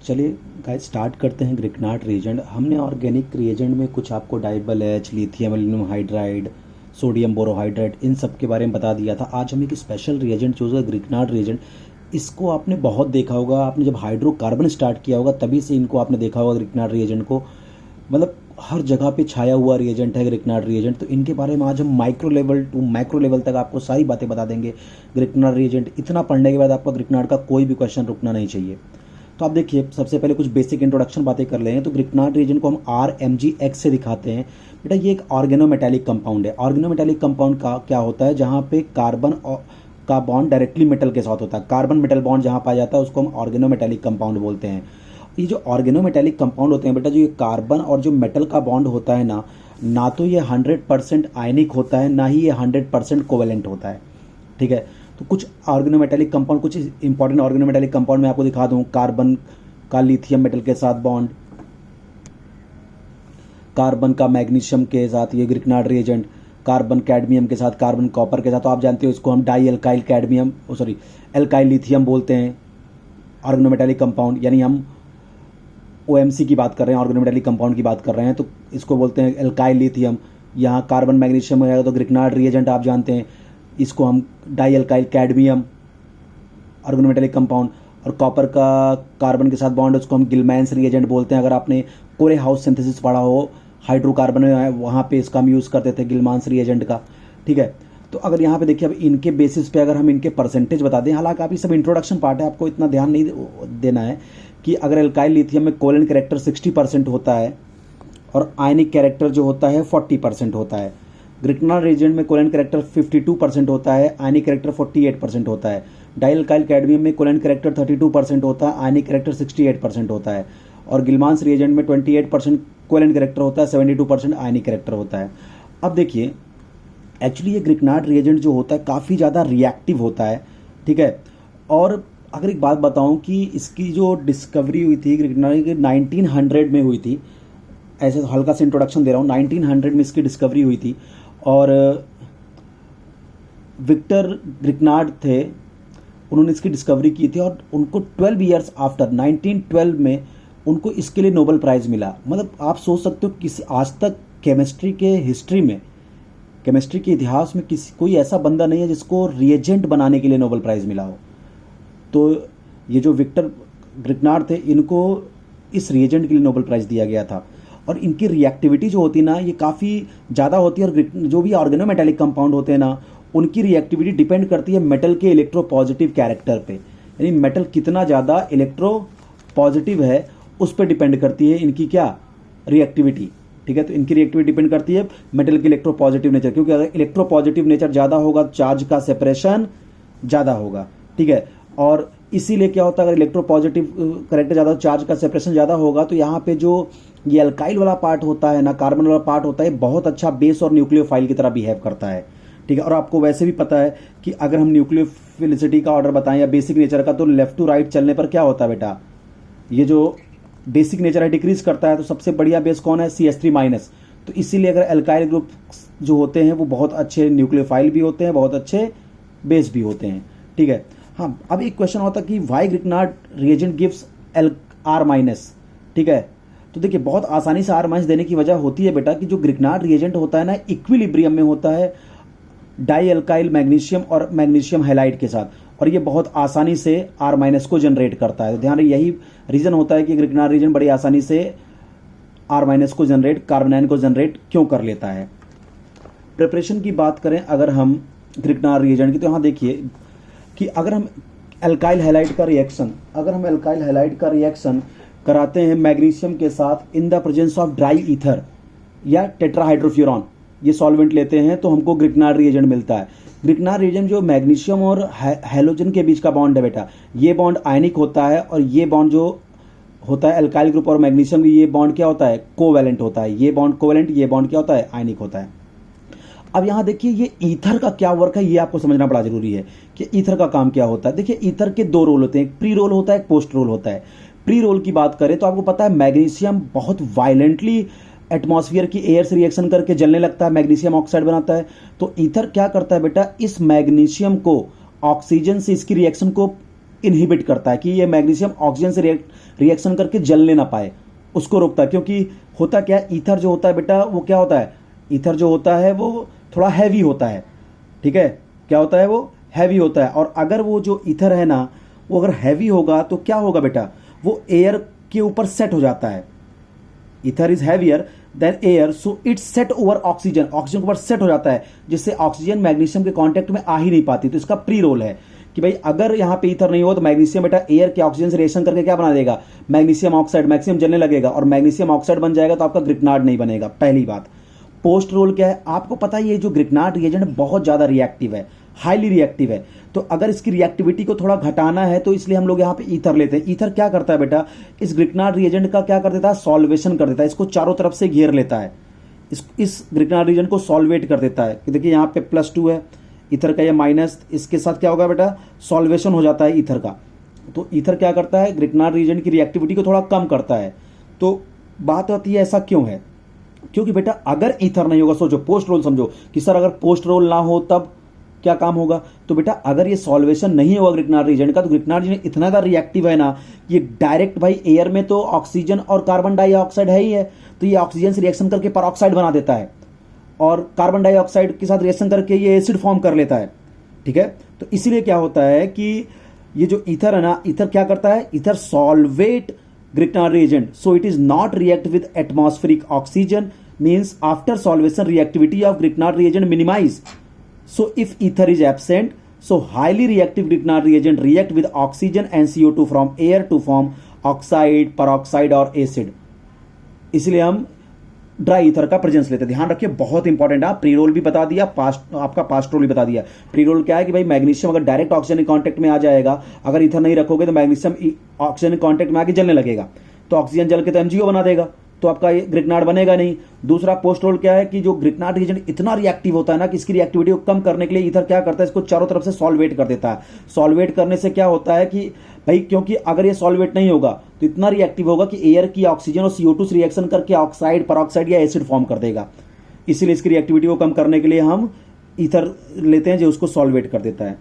चलिए guys start करते हैं ग्रिकनाट रिएजेंट। हमने ऑर्गेनिक रिएजेंट में कुछ आपको DIBAL H, lithium aluminium hydride, sodium borohydrate इन सब के बारे में बता दिया था। आज हम एक स्पेशल रिएजेंट चूज है ग्रिकनाट रिएजेंट। इसको आपने बहुत देखा होगा, आपने जब हाइड्रोकार्बन स्टार्ट किया होगा तभी से इनको आपने देखा होगा ग्रिकनाट रिएजेंट को। मतलब हर जगह पे छाया हुआ रिएजेंट है ग्रिकनाट रिएजेंट। तो इनके बारे में आज हम micro level to macro level तक आपको सारी बातें बता देंगे। ग्रिकनाट रिएजेंट इतना पढ़ने के बाद आपका ग्रिकनाट का कोई भी क्वेश्चन रुकना नहीं चाहिए। तो आप देखिए, सबसे पहले कुछ बेसिक इंट्रोडक्शन बातें कर लें। तो ग्रिकनाट रीजन को हम RMgX से दिखाते हैं। बेटा ये एक ऑर्गेनोमेटेलिक कंपाउंड है। ऑर्गेनोमेटेलिक कंपाउंड का क्या होता है, जहाँ पे कार्बन का बॉन्ड डायरेक्टली मेटल के साथ होता है। कार्बन मेटल बॉन्ड जहाँ पाया जाता है उसको हम ऑर्गेनोमेटेलिक कंपाउंड बोलते हैं। ये जो ऑर्गेनोमेटेलिक कंपाउंड होते हैं बेटा, जो ये कार्बन और जो मेटल का बॉन्ड होता है ना तो ये 100% आयनिक होता है, ना ही ये 100% कोवेलेंट होता है। ठीक है, तो कुछ ऑर्गेनोमेटेलिक कंपाउंड, कुछ इंपॉर्टेंट ऑर्गेनोमेटेलिक कंपाउंड मैं आपको दिखा दूं। कार्बन का लिथियम मेटल के साथ बॉन्ड, कार्बन का मैग्नीशियम के साथ ये ग्रिकनाट रिएजेंट, कार्बन कैडमियम के साथ, कार्बन कॉपर के साथ। तो आप जानते हो इसको हम di alkyl cadmium alkyl lithium बोलते हैं ऑर्गेनोमेटेलिक कंपाउंड। यानी हम OMC की बात कर रहे हैं, ऑर्गेनोमेटेलिक कंपाउंड की बात कर रहे हैं, तो इसको बोलते हैं एल्काइल लिथियम। यहाँ कार्बन मैग्नीशियम हो जाएगा तो ग्रिकनाट रिएजेंट आप जानते हैं, इसको हम di alkyl cadmium organometallic compound. और कॉपर का कार्बन के साथ बॉन्ड, उसको हम गिलमैन्स रिएजेंट बोलते हैं। अगर आपने कोरे हाउस सिंथेसिस पढ़ा हो हाइड्रोकार्बन में, वहाँ पे इसका हम यूज़ करते थे गिलमैन्स रिएजेंट का। ठीक है, तो अगर यहाँ पे देखिए, अब इनके बेसिस पे अगर हम इनके परसेंटेज बता दें, हालांकि आप ये सब इंट्रोडक्शन पार्ट है, आपको इतना ध्यान नहीं देना है कि अगर एल्काइल लिथियम में कोवेलेंट कैरेक्टर 60% होता है और आयनिक कैरेक्टर जो होता है 40% होता है। ग्रिकनाट रिएजेंट में कोवेलेंट कैरेक्टर 52% होता है, आयनिक कैरेक्टर 48% होता है। डाई एल्काइल कैडमियम में कोवेलेंट कैरेक्टर 32% होता है, आयनिक कैरेक्टर 68% होता है। और गिलमैन्स रिएजेंट में 28% कोवेलेंट कैरेक्टर होता है, 72% आयनिक कैरेक्टर होता है। अब देखिए, एक्चुअली ये ग्रिकनाट रिएजेंट जो होता है काफ़ी ज़्यादा रिएक्टिव होता है। ठीक है, और अगर एक बात बताऊं कि इसकी जो डिस्कवरी हुई थी ग्रिकनाट की 1900 में हुई थी। ऐसे हल्का सा इंट्रोडक्शन दे रहा हूँ, 1900 में इसकी डिस्कवरी हुई थी। और विक्टर ग्रिकनाट थे, उन्होंने इसकी डिस्कवरी की थी और उनको 12 ईयर्स आफ्टर 1912 में उनको इसके लिए नोबेल प्राइज़ मिला। मतलब आप सोच सकते हो किसी आज तक केमिस्ट्री के हिस्ट्री में, केमिस्ट्री के इतिहास में कोई ऐसा बंदा नहीं है जिसको रिएजेंट बनाने के लिए नोबेल प्राइज़ मिला हो। तो ये जो विक्टर ग्रिकनाट थे, इनको इस रिएजेंट के लिए नोबेल प्राइज़ दिया गया था। और इनकी रिएक्टिविटी जो होती है ना, ये काफ़ी ज़्यादा होती है। और जो भी ऑर्गेनोमेटेलिक कंपाउंड होते हैं ना, उनकी रिएक्टिविटी डिपेंड करती है मेटल के इलेक्ट्रो पॉजिटिव कैरेक्टर पे। यानी मेटल कितना ज़्यादा इलेक्ट्रो पॉजिटिव है उस पर डिपेंड करती है इनकी क्या रिएक्टिविटी। ठीक है, तो इनकी रिएक्टिविटी डिपेंड करती है मेटल के इलेक्ट्रो पॉजिटिव नेचर, क्योंकि अगर इलेक्ट्रो पॉजिटिव नेचर ज़्यादा होगा चार्ज का सेपरेशन ज़्यादा होगा। ठीक है, और इसीलिए क्या होता है, अगर इलेक्ट्रो पॉजिटिव करेक्टर ज़्यादा चार्ज का सेपरेशन ज़्यादा होगा तो यहाँ पे जो ये अल्काइल वाला पार्ट होता है ना, कार्बन वाला पार्ट होता है, बहुत अच्छा बेस और न्यूक्लियोफाइल की तरह बिहेव करता है। ठीक है, और आपको वैसे भी पता है कि अगर हम न्यूक्लियोफिलिसिटी का ऑर्डर बताएं या बेसिक नेचर का, तो लेफ्ट टू राइट चलने पर क्या होता है बेटा, ये जो बेसिक नेचर है डिक्रीज करता है। तो सबसे बढ़िया बेस कौन है, CH3-। तो इसीलिए अगर अल्काइल ग्रुप जो होते हैं वो बहुत अच्छे न्यूक्लियोफाइल भी होते हैं, बहुत अच्छे बेस भी होते हैं। ठीक है, हाँ, अब एक क्वेश्चन होता है कि वाई ग्रिकनाट रिएजेंट गिव्स R-। ठीक है, तो देखिए बहुत आसानी से R- देने की वजह होती है बेटा कि जो ग्रिकनाट रिएजेंट होता है ना, इक्विलिब्रियम में होता है डाई एल्काइल मैग्नीशियम और मैग्नीशियम हैलाइड के साथ, और ये बहुत आसानी से R- को जनरेट करता है। तो ध्यान रखिए, यही रीज़न होता है कि ग्रिकनाट रिएजेंट बड़ी आसानी से R- को जनरेट, कार्बन को जनरेट क्यों कर लेता है। प्रिपरेशन की बात करें अगर हम ग्रिकनाट रिएजेंट की, तो यहाँ देखिए कि अगर हम एल्काइल हैलाइड का रिएक्शन कराते हैं मैग्नीशियम के साथ in the presence of dry ether या टेट्राहाइड्रोफ्यूरॉन, ये सॉल्वेंट लेते हैं, तो हमको ग्रिकनाट रिएजेंट मिलता है। ग्रिकनाट रिएजेंट जो मैग्नीशियम और हैलोजन के बीच का बॉन्ड है बेटा, ये बॉन्ड आयनिक होता है। और ये बॉन्ड जो होता है एल्काइल ग्रुप और मैग्नीशियम, ये बॉन्ड क्या होता है, कोवैलेंट होता है। ये बॉन्ड कोवैलेंट, ये बॉन्ड क्या होता है, आयनिक होता है। अब यहाँ देखिए ये ईथर का क्या वर्क है, ये आपको समझना बड़ा जरूरी है कि ईथर का काम क्या होता है। देखिए ईथर के 2 रोल होते हैं, एक प्री रोल होता है, एक पोस्ट रोल होता है। प्री रोल की बात करें तो आपको पता है मैग्नीशियम बहुत वायलेंटली एटमॉस्फेयर की एयर से रिएक्शन करके जलने लगता है, मैग्नीशियम ऑक्साइड बनाता है। तो ईथर क्या करता है बेटा, इस मैग्नीशियम को ऑक्सीजन से इसकी रिएक्शन को इनहिबिट करता है कि ये मैग्नीशियम ऑक्सीजन से रिएक्ट रिएक्शन करके जलने ना पाए, उसको रोकता है। क्योंकि होता क्या है, ईथर जो होता है बेटा वो क्या होता है, ईथर जो होता है वो थोड़ा हैवी होता है, ठीक है, क्या होता है वो हैवी होता है। और अगर वो जो ईथर है ना वो अगर हैवी होगा तो क्या होगा बेटा, वो एयर के ऊपर सेट हो जाता है। Ether is heavier than air, so it's set over oxygen, oxygen के ऊपर सेट हो जाता है, जिससे ऑक्सीजन मैग्नीशियम के कांटेक्ट में आ ही नहीं पाती। तो इसका प्री रोल है कि भाई अगर यहाँ पे ईथर नहीं हो तो मैग्नीशियम बेटा एयर के ऑक्सीजन से रिएक्शन करके क्या बना देगा, मैग्नीशियम ऑक्साइड, मैग्नीशियम जलने लगेगा और मैग्नीशियम ऑक्साइड बन जाएगा, तो आपका ग्रिग्नार्ड नहीं बनेगा। पहली बात। पोस्ट रोल क्या है, आपको पता है ये जो ग्रिग्नार्ड रिएजेंट बहुत ज्यादा रिएक्टिव है, हाईली रिएक्टिव है। तो अगर इसकी रिएक्टिविटी को थोड़ा घटाना है तो इसलिए हम लोग यहाँ पे ईथर लेते हैं। ईथर क्या करता है बेटा, इस ग्रिग्नार्ड रिएजेंट का क्या कर देता है, सॉल्वेशन कर देता है, इसको चारों तरफ से घेर लेता है, इस ग्रिग्नार्ड रिएजेंट को सॉल्वेट कर देता है। देखिए यहाँ पे +2 है ईथर का, ये माइनस, इसके साथ क्या होगा बेटा, सॉल्वेशन हो जाता है ईथर का। तो ईथर क्या करता है, ग्रिग्नार्ड रिएजेंट की रिएक्टिविटी को थोड़ा कम करता है। तो बात आती है ऐसा क्यों है, क्योंकि बेटा अगर ईथर नहीं होगा, सोचो पोस्ट रोल समझो कि सर अगर पोस्ट रोल ना हो तब क्या काम होगा, तो बेटा अगर ये सॉल्वेशन नहीं होगा ग्रिग्नार्ड रिएजेंट का, तो ग्रिग्नार्ड रिएजेंट इतना ज्यादा रिएक्टिव है ना, ये डायरेक्ट भाई एयर में तो ऑक्सीजन और कार्बन डाइऑक्साइड है ही है, तो ये ऑक्सीजन से रिएक्शन करके परऑक्साइड बना देता है और कार्बन डाइऑक्साइड के साथ रिएक्शन करके ये एसिड फॉर्म कर लेता है, ठीक है। तो इसीलिए क्या होता है कि ये जो ईथर है ना, ईथर क्या करता है, ether solvate Grignard reagent, so it is not react with atmospheric oxygen, means after solvation reactivity of Grignard reagent minimize. So if ether is absent, so highly reactive Grignard reagent react with oxygen and CO2 from air to form oxide, peroxide और acid। इसलिए हम dry ether का presence लेते हैं। ध्यान रखिए बहुत important है, प्री रोल भी बता दिया, पास्ट आपका पास्ट रोल भी बता दिया। प्री रोल क्या है कि भाई मैग्नीशियम अगर डायरेक्ट ऑक्सीजन कांटेक्ट में आ जाएगा, अगर ईथर नहीं रखोगे तो मैग्नीशियम ऑक्सीजन कांटेक्ट में आके जलने लगेगा, तो ऑक्सीजन जल के तो एमजीओ बना देगा, तो आपका ये ग्रिग्नार्ड बनेगा नहीं। दूसरा पोस्ट रोल क्या है कि जो ग्रिग्नार्ड रिएजेंट इतना रिएक्टिव होता है ना कि इसकी रिएक्टिविटी को कम करने के लिए ईथर क्या करता है, इसको चारों तरफ से सॉल्वेट कर देता है। सॉल्वेट करने से क्या होता है कि भाई क्योंकि अगर ये सॉल्वेट नहीं होगा तो इतना रिएक्टिव होगा कि एयर की ऑक्सीजन और CO2 से रिएक्शन करके ऑक्साइड, परऑक्साइड या एसिड फॉर्म कर देगा। इसीलिए इसकी रिएक्टिविटी को कम करने के लिए हम ईथर लेते हैं जो उसको सॉल्वेट कर देता है।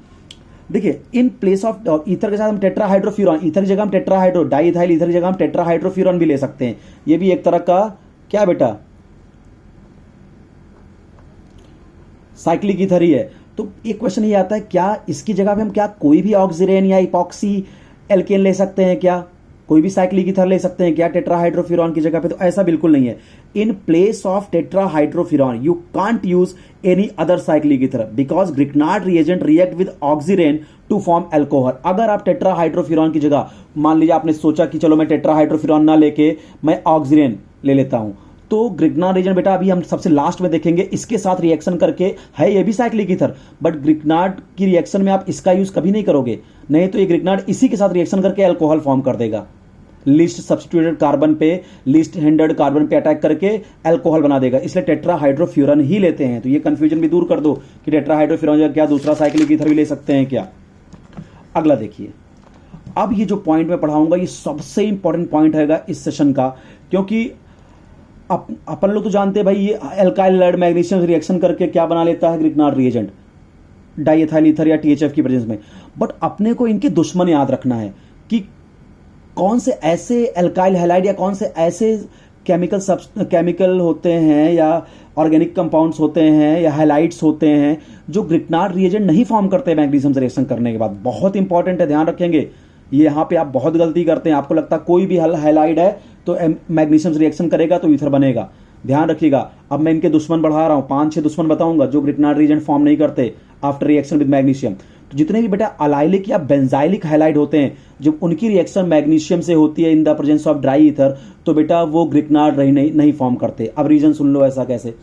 देखिए इन प्लेस ऑफ ईथर के साथ हम टेट्राहाइड्रोफ्यूरॉन, ईथर की जगह हम टेट्राहाइड्रो, डाईइथाइल ईथर की जगह हम टेट्राहाइड्रोफ्यूरॉन भी ले सकते हैं। ये भी एक तरह का क्या बेटा साइक्लिक ईथर ही है। तो एक क्वेश्चन ये आता है, क्या इसकी जगह पे हम क्या कोई भी ऑक्सीरेन या इपॉक्सी एल्केन ले सकते हैं, क्या कोई भी साइक्लिक ईथर ले सकते हैं क्या टेट्राहाइड्रोफ्यूरॉन की जगह पे? तो ऐसा बिल्कुल नहीं है। In place of tetrahydrofuran you can't use any other cyclic ether because Grignard reagent react with oxirane to form alcohol. अगर आप टेट्राहाइड्रोफ्यूरॉन की जगह मान लीजिए आपने सोचा कि चलो मैं टेट्राहाइड्रोफ्यूरॉन ना लेके मैं ऑक्सीरेन ले लेता हूं, तो ग्रिग्नार्ड रिएजेंट बेटा अभी हम सबसे लास्ट में देखेंगे, इसके साथ रिएक्शन करके है ये भी साइक्लिक ईथर, बट ग्रिग्नार्ड की रिएक्शन में आप इसका यूज कभी नहीं करोगे, नहीं तो ये ग्रिग्नार्ड इसी के साथ रिएक्शन करके अल्कोहल फॉर्म कर देगा। लीस्ट सब्स्टिट्यूटेड कार्बन पे, लीस्ट हिंडर्ड कार्बन पे अटैक करके अल्कोहल बना देगा, इसलिए टेट्राहाइड्रोफ्यूरन ही लेते हैं। तो ये कंफ्यूजन भी दूर कर दो कि टेट्राहाइड्रोफ्यूरन क्या दूसरा साइक्लिक ईथर भी ले सकते हैं क्या। अगला देखिए, अब ये जो पॉइंट मैं पढ़ाऊंगा ये सबसे इंपॉर्टेंट पॉइंट हैगा इस सेशन का, क्योंकि अपन लोग तो जानते हैं भाई ये एल्काइल लेड मैग्नीशियम रिएक्शन करके क्या बना लेता है ग्रिग्नार्ड रिएजेंट, डाईइथाइल ईथर या THF की प्रेजेंस में। बट अपने को इनके दुश्मन याद रखना है कि कौन से ऐसे एल्काइल हैलाइड या कौन से ऐसे केमिकल होते हैं या ऑर्गेनिक कंपाउंड्स होते हैं या हैलाइड्स होते हैं जो ग्रिग्नार्ड रिएजेंट नहीं फॉर्म करते मैग्नीशियम से रिएक्शन करने के बाद। बहुत इंपॉर्टेंट है, ध्यान रखेंगे। ये यहाँ पे आप बहुत गलती करते हैं, आपको लगता है कोई भी हैलाइड है तो मैग्नीशियम से रिएक्शन करेगा तो ईथर बनेगा। ध्यान रखिएगा, अब मैं इनके दुश्मन बढ़ा रहा हूं, 5-6 दुश्मन बताऊंगा जो ग्रिग्नार्ड रिएजेंट फॉर्म नहीं करते आफ्टर रिएक्शन विद मैग्नीशियम। तो जितने भी बेटा अलाइलिक या बेंजाइलिक हैलाइड होते हैं, जब उनकी रिएक्शन मैग्नीशियम से होती है in the presence of dry ether, तो बेटा वो ग्रिग्नार्ड नहीं फॉर्म करते। अब रीजन सुन लो ऐसा कैसे।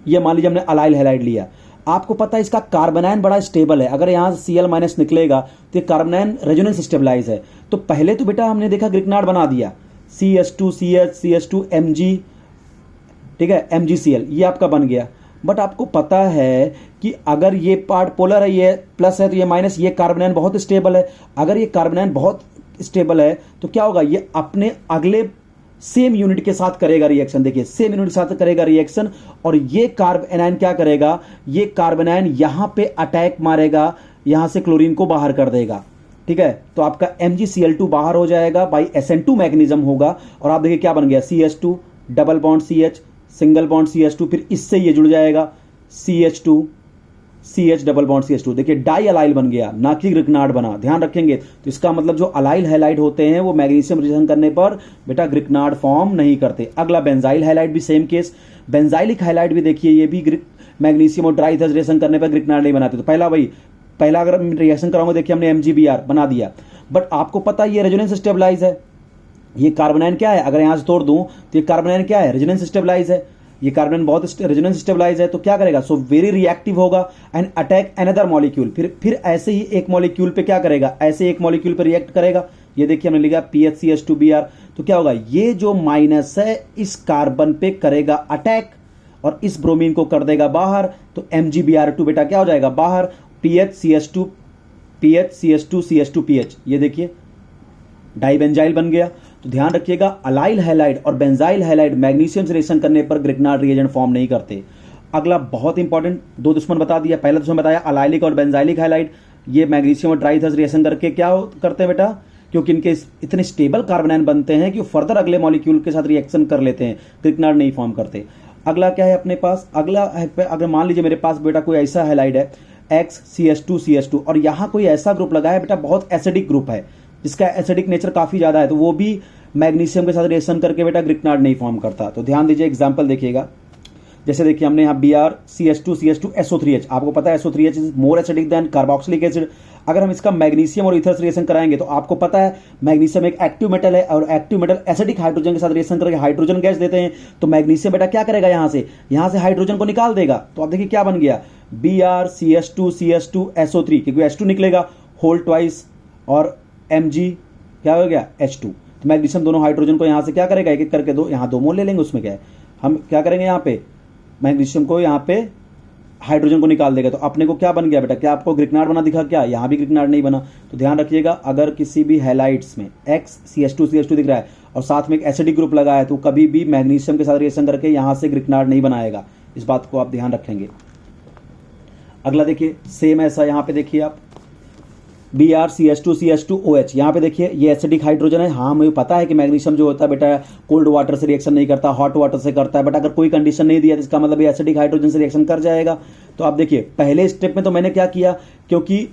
ये मान लीजिए हमने अलाइल हैलाइड लिया, आपको पता है इसका कार्बोनाइन बड़ा स्टेबल है, अगर यहां Cl- निकलेगा तो ये कार्बोनाइन रेजोनेंस स्टेबलाइज है। तो पहले तो बेटा हमने देखा ग्रिग्नार्ड बना दिया, CH2CH Mg, ठीक है, MgCl, ये आपका बन गया। बट आपको पता है कि अगर ये पार्ट पोलर है, ये प्लस है तो ये माइनस, ये कार्बोनाइन बहुत स्टेबल है। अगर ये कार्बोनाइन बहुत स्टेबल है तो क्या होगा, ये अपने अगले सेम यूनिट के साथ करेगा रिएक्शन। देखिए सेम यूनिट के साथ करेगा रिएक्शन, और ये कार्बोनाइन क्या करेगा, ये कार्बोनाइन यहां पे अटैक मारेगा, यहां से क्लोरीन को बाहर कर देगा। ठीक है, तो आपका MgCl2 बाहर हो जाएगा, बाई SN2 मैग्नीज्म होगा, और आप देखिए क्या बन गया, CH2 double bond CH single bond CH2, फिर इससे ये जुड़ जाएगा CH2 CH double bond CH2, देखिए डाई अलाइल बन गया, ना कि ग्रिकनार्ड बना, ध्यान रखेंगे। तो इसका मतलब जो अलाइल हैलाइड होते हैं वो मैग्नीशियम रिएक्शन करने पर बेटा ग्रिकनार्ड फॉर्म नहीं करते। अगला बेंजाइल हैलाइड भी सेम केस, बेंजाइलिक हैलाइड भी देखिए ये भी मैग्नीशियम और ड्राई ईथर रिएक्शन करने पर ग्रिकनार्ड नहीं बनाते। तो पहला अगर रिएक्शन कराऊंगा, देखिए हमने MgBr बना दिया, बट आपको पता है ये रेजोनेंस स्टेबलाइज है, ये कार्बोनाइन क्या है, अगर यहां से तोड़ दूं तो ये कार्बोनाइन क्या है, रेजोनेंस स्टेबलाइज है, ये कार्बन बहुत रेजोनेंस स्टेबलाइज है, तो क्या करेगा, सो वेरी रिएक्टिव होगा एंड अटैक अनदर मॉलिक्यूल, फिर ऐसे ही एक मॉलिक्यूल पे क्या करेगा, ऐसे एक मॉलिक्यूल पे रिएक्ट करेगा। ये देखिए हमने लिखा PHCH2Br, तो क्या होगा, ये जो माइनस है इस कार्बन पे करेगा अटैक और इस ब्रोमीन को कर देगा बाहर, तो MgBr2 बेटा क्या हो जाएगा बाहर, PHCH2CH2PH, ये देखिए डाइबेंजाइल बन गया। तो ध्यान रखिएगा अलाइल हैलाइड और बेंजाइल हैलाइड मैग्नीशियम से रिएक्शन करने पर ग्रिकनार्ड रिएजेंट फॉर्म नहीं करते। अगला बहुत इंपॉर्टेंट दो दुश्मन बता दिया, पहला दुश्मन बताया अलाइलिक और बेंजाइलिक हैलाइड, ये मैग्नीशियम और ट्राइथर्स रिएक्शन करके क्या करते हैं बेटा, क्योंकि इनके इतने स्टेबल कार्बोनाइन बनते हैं कि फर्दर अगले मॉलिक्यूल के साथ रिएक्शन कर लेते हैं, ग्रिकनार्ड नहीं फॉर्म करते। अगला क्या है अपने पास, अगला है अगर मान लीजिए मेरे पास बेटा कोई ऐसा हैलाइड है XCH2CH2 और यहां कोई ऐसा ग्रुप लगा है बेटा बहुत एसिडिक ग्रुप है जिसका एसिडिक नेचर काफी ज्यादा है, तो वो भी मैग्नीशियम के साथ रिएक्शन करके बेटा ग्रिकनार्ड नहीं फॉर्म करता। तो ध्यान दीजिए एग्जांपल देखिएगा, जैसे देखिए हमने यहाँ BrCH2CH2SO3H, आपको पता है SO3H is more acidic then carboxylic acid. अगर हम इसका मैग्नीशियम और ईथर से रिएक्शन कराएंगे तो आपको पता है मैग्नीशियम एक एक्टिव मेटल है और एक्टिव मेटल एसिडिक हाइड्रोजन के साथ रिएक्शन करके हाइड्रोजन गैस देते हैं, तो मैग्नीशियम बेटा क्या करेगा, यहां से हाइड्रोजन को निकाल देगा। तो आप देखिए क्या बन गया, BrCH2CH2SO3, क्योंकि H2 निकलेगा होल ट्वाइस, और Mg क्या हो गया H2। तो मैग्नीशियम दोनों हाइड्रोजन को यहां से क्या करेगा, एक एक करके दो, यहां 2 मोल ले लेंगे, उसमें क्या है, हम क्या करेंगे यहाँ पे मैग्नीशियम को यहाँ पे हाइड्रोजन को निकाल देगा। तो अपने को क्या बन गया बेटा, क्या आपको ग्रिकनार्ड बना दिखा, क्या यहाँ भी ग्रिकनार्ड नहीं बना। तो ध्यान रखिएगा अगर किसी भी हैलाइड्स में XCH2CH2 दिख रहा है और साथ में एक एसिडिक ग्रुप लगा है तो कभी भी मैग्नीशियम के साथ रिएक्शन करके यहां से ग्रिकनार्ड नहीं बनाएगा, इस बात को आप ध्यान रखेंगे। अगला देखिए सेम ऐसा यहां पे देखिए आप BrCH2CH2OH, यहाँ पे देखिए ये एसिडिक हाइड्रोजन है। हाँ हमें पता है कि मैग्नीशियम जो होता है बेटा कोल्ड वाटर से रिएक्शन नहीं करता, हॉट वाटर से करता है, बट अगर कोई कंडीशन नहीं दिया तो इसका मतलब ये एसिडिक हाइड्रोजन से रिएक्शन कर जाएगा। तो आप देखिए पहले स्टेप में तो मैंने क्या किया, क्योंकि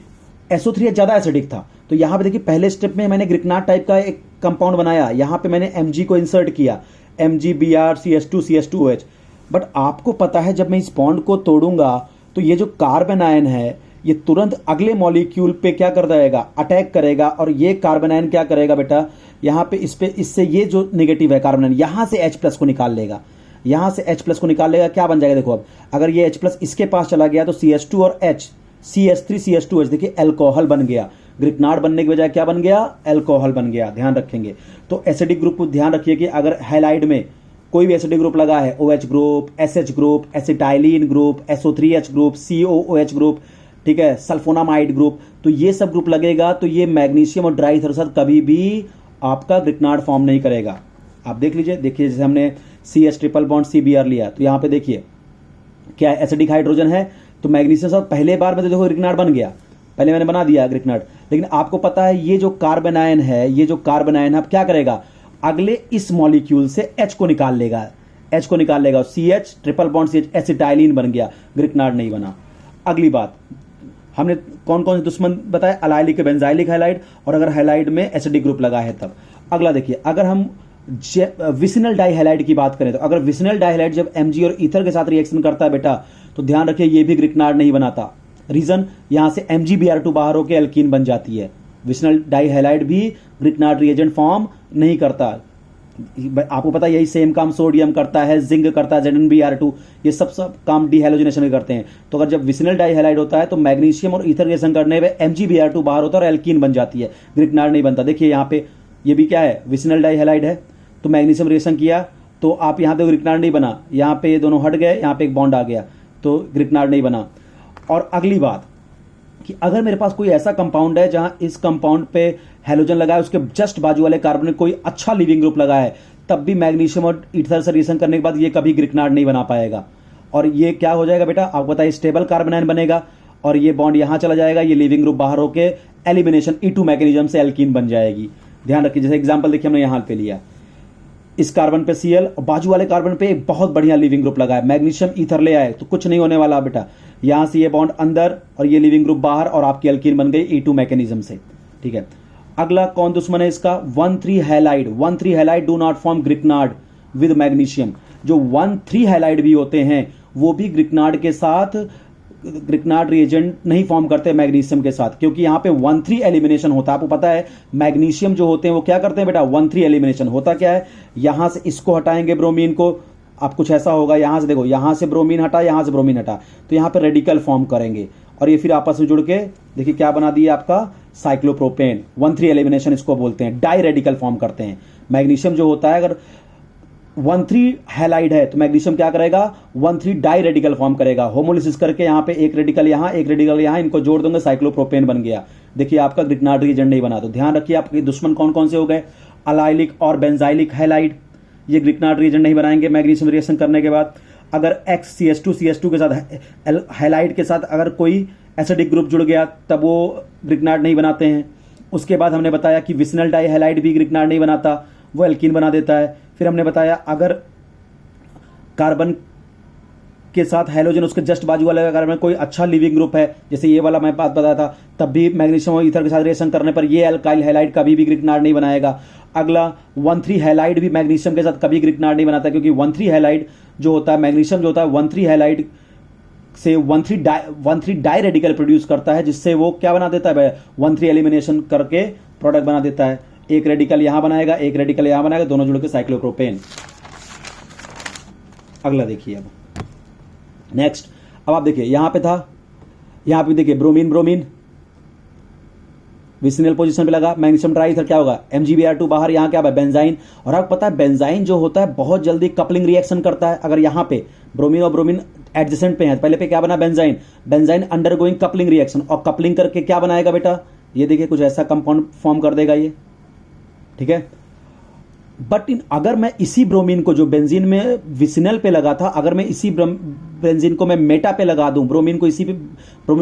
SO3H ज्यादा एसिडिक था, तो यहाँ पे देखिए पहले स्टेप में मैंने ग्रिकनार्ड टाइप का एक कंपाउंड बनाया, यहाँ पे मैंने Mg को इंसर्ट किया, MgBrCH2CH2OH। बट आपको पता है जब मैं इस बॉन्ड को तोड़ूंगा तो ये जो कार्बन आयन है ये तुरंत अगले मॉलिक्यूल पे क्या कर जाएगा, अटैक करेगा, और ये कार्बन आयन क्या करेगा बेटा, यहाँ पे इससे ये जो नेगेटिव है कार्बन आयन यहां से H+ को निकाल लेगा, यहां से H+ को निकाल लेगा, क्या बन जाएगा देखो अब अगर ये H+ इसके पास चला गया तो CH2 और H CH3CH2H देखिए एल्कोहल बन गया, ग्रिकनार्ड बनने की बजाय क्या बन गया, एल्कोहल बन गया, ध्यान रखेंगे। तो एसिडिक ग्रुप को ध्यान रखिए कि अगर हैलाइड में कोई भी एसिडिक ग्रुप लगा है, OH group, SH group, acetylene group, SO3H group, COOH group, ठीक है, सल्फोनामाइड ग्रुप, तो ये सब ग्रुप लगेगा तो ये मैग्नीशियम और ड्राई ईथर के साथ कभी भी आपका ग्रिकनार्ड फॉर्म नहीं करेगा। आप देख लीजिए, देखिए जैसे हमने CH ट्रिपल बॉन्ड CBr लिया तो यहाँ पे देखिए क्या एसिडिक हाइड्रोजन है, तो मैग्नीशियम साथ पहले बार में तो देखो ग्रिकनार्ड बन गया, पहले मैंने बना दिया ग्रिकनार्ड, लेकिन आपको पता है ये जो कार्बन आयन है, ये जो कार्बन आयन है अब क्या करेगा, अगले इस मॉलिक्यूल से H को निकाल लेगा, H को निकाल लेगा, CH triple bond CH acetylene बन गया, ग्रिकनार्ड नहीं बना। अगली बात हमने कौन कौन से दुश्मन बताए, अलाइलिक बेंजाइलिक हैलाइड, और अगर हैलाइड में एसिडिक ग्रुप लगा है तब। अगला देखिए अगर हम विसिनल डाइहैलाइड की बात करें तो अगर विसिनल डाइहैलाइड जब Mg और ईथर के साथ रिएक्शन करता है बेटा तो ध्यान रखिए ये भी ग्रिकनार्ड नहीं बनाता। रीजन, यहां से MgBr2 बाहर होकर एल्कीन बन जाती है, विसिनल डाइहैलाइड भी ग्रिकनार्ड रिएजेंट फॉर्म नहीं करता। आपको पता है यही सेम काम सोडियम करता है, जिंक करता है, ZnBr2, ये सब काम डिहैलोजिनेशन करते हैं। तो अगर जब विसिनल डाइहैलाइड होता है तो मैग्नीशियम और ईथर रिएक्शन करने में MgBr2 बाहर होता है और एल्कीन बन जाती है, ग्रिकनार्ड नहीं बनता। देखिए यहाँ पे ये भी क्या है, विसिनल डाइहैलाइड है, तो मैग्नीशियम रिएक्शन किया तो आप यहाँ पे ग्रिकनार्ड नहीं बना, यहाँ पे ये दोनों हट गए, यहाँ पे एक बॉन्ड आ गया तो ग्रिकनार्ड नहीं बना। और अगली बात कि अगर मेरे पास कोई ऐसा कंपाउंड है जहां इस कंपाउंड पे हैलोजन लगा है, उसके जस्ट बाजू वाले कार्बन में कोई अच्छा लिविंग ग्रुप लगा है, तब भी मैग्नीशियम और ईथर से रिएक्शन करने के बाद ये कभी ग्रिकनार्ड नहीं बना पाएगा। और ये क्या हो जाएगा बेटा, आपको पता है स्टेबल कार्बन आयन बनेगा और ये बॉन्ड यहां चला जाएगा, ये लिविंग ग्रुप बाहर होके एलिमिनेशन E2 मैकेनिज्म से एल्कीन बन जाएगी। ध्यान रखिए, जैसे एग्जांपल देखिए हमने यहाँ पे लिया, इस कार्बन पे Cl और बाजू वाले कार्बन पे एक बहुत बढ़िया लिविंग ग्रुप लगा है, मैग्नीशियम ईथर ले आए तो कुछ नहीं होने वाला बेटा। यहाँ से ये बॉन्ड अंदर और ये लिविंग ग्रुप बाहर और आपकी एल्कीन बन गई E2 मैकेनिज्म से। ठीक है, अगला कौन दुश्मन है इसका? 1,3 halide. 1,3 halide do not form Grignard with magnesium. जो 1,3 हैलाइड भी होते हैं वो भी ग्रिकनार्ड के साथ ग्रिकनार्ड रिएजेंट नहीं फॉर्म करते मैग्नीशियम के साथ, क्योंकि यहाँ पे 1,3 एलिमिनेशन होता है। आपको पता है मैग्नीशियम जो होते हैं वो क्या करते हैं बेटा? 1,3 एलिमिनेशन होता क्या है, यहां से इसको हटाएंगे ब्रोमीन को, अब कुछ ऐसा होगा, यहां से देखो, यहां से ब्रोमीन हटा, यहां से ब्रोमीन हटा, तो यहां पे रेडिकल फॉर्म करेंगे और ये फिर आपस में जुड़ के देखिए क्या बना दिया आपका? साइक्लोप्रोपेन। 1,3 एलिमिनेशन इसको बोलते हैं, डाई रेडिकल फॉर्म करते हैं। मैग्नीशियम जो होता है अगर 1,3 हैलाइड है तो मैग्नीशियम क्या करेगा? 1,3 डाई रेडिकल फॉर्म करेगा। होमोलिसिस करके यहाँ पे एक रेडिकल यहाँ, एक रेडिकल यहाँ, इनको जोड़ दूंगे, साइक्लोप्रोपेन बन गया। देखिए आपका ग्रिकनार्ड रिएजेंट नहीं बना। तो ध्यान रखिए आपके दुश्मन कौन कौन से हो गए? अलाइलिक और बेंजाइलिक हैलाइड, ये ग्रिकनार्ड रिएजेंट नहीं बनाएंगे मैग्नीशियम रिएक्शन करने के बाद। अगर XCH2 के साथ हैलाइड के साथ अगर कोई एसिडिक ग्रुप जुड़ गया तब वो ग्रिकनार्ड नहीं बनाते हैं। उसके बाद हमने बताया कि विसिनल डाई हैलाइड भी ग्रिकनार्ड नहीं बनाता, वो एल्कीन बना देता है। फिर हमने बताया अगर कार्बन के साथ हैलोजन उसके जस्ट बाजू वाले कार्बन में कोई अच्छा लिविंग ग्रुप है, जैसे ये वाला मैं बात बताया था, तब भी मैग्नीशियम और ईथर के साथ रिएक्शन करने पर ये अल्काइल हैलाइड कभी भी ग्रिकनार्ड नहीं बनाएगा। अगला 1,3 हैलाइड भी मैग्नीशियम के साथ कभी ग्रिकनार्ड नहीं बनाता, क्योंकि 1,3 हैलाइड जो होता है, मैग्नीशियम जो होता है 1,3 हैलाइड से 1,3 डाई रेडिकल प्रोड्यूस करता है, जिससे वो क्या बना देता है? 1,3 एलिमिनेशन करके प्रोडक्ट बना देता है। एक रेडिकल यहां बनाएगा, एक रेडिकल यहां बनाएगा, दोनों जुड़ के साइक्लोप्रोपेन। अगला देखिए अब नेक्स्ट, अब आप देखिए यहां पे था, यहां पे देखिए ब्रोमीन ब्रोमीन विसिनल पोजीशन पे लगा, मैग्नीशियम ट्राई ईथर क्या होगा? MgBr2 बाहर, यहां क्या है? बेंजाइन। और आपको पता है बेंजाइन जो होता है बहुत जल्दी कपलिंग रिएक्शन करता है। अगर यहां पे ब्रोमीन और ब्रोमीन एडजेसेंट पे है, पहले पे क्या बना? Benzene. Benzene undergoing coupling reaction, और कपलिंग करके क्या बनाएगा बेटा? ये देखिए कुछ ऐसा कंपाउंड फॉर्म कर देगा ये। ठीक है, बट अगर मैं इसी ब्रोमीन को जो बेंजीन में विसिनल पे लगा था, अगर मैं इसी बेंजीन को मैं मेटा पे लगा दूं, ब्रोमीन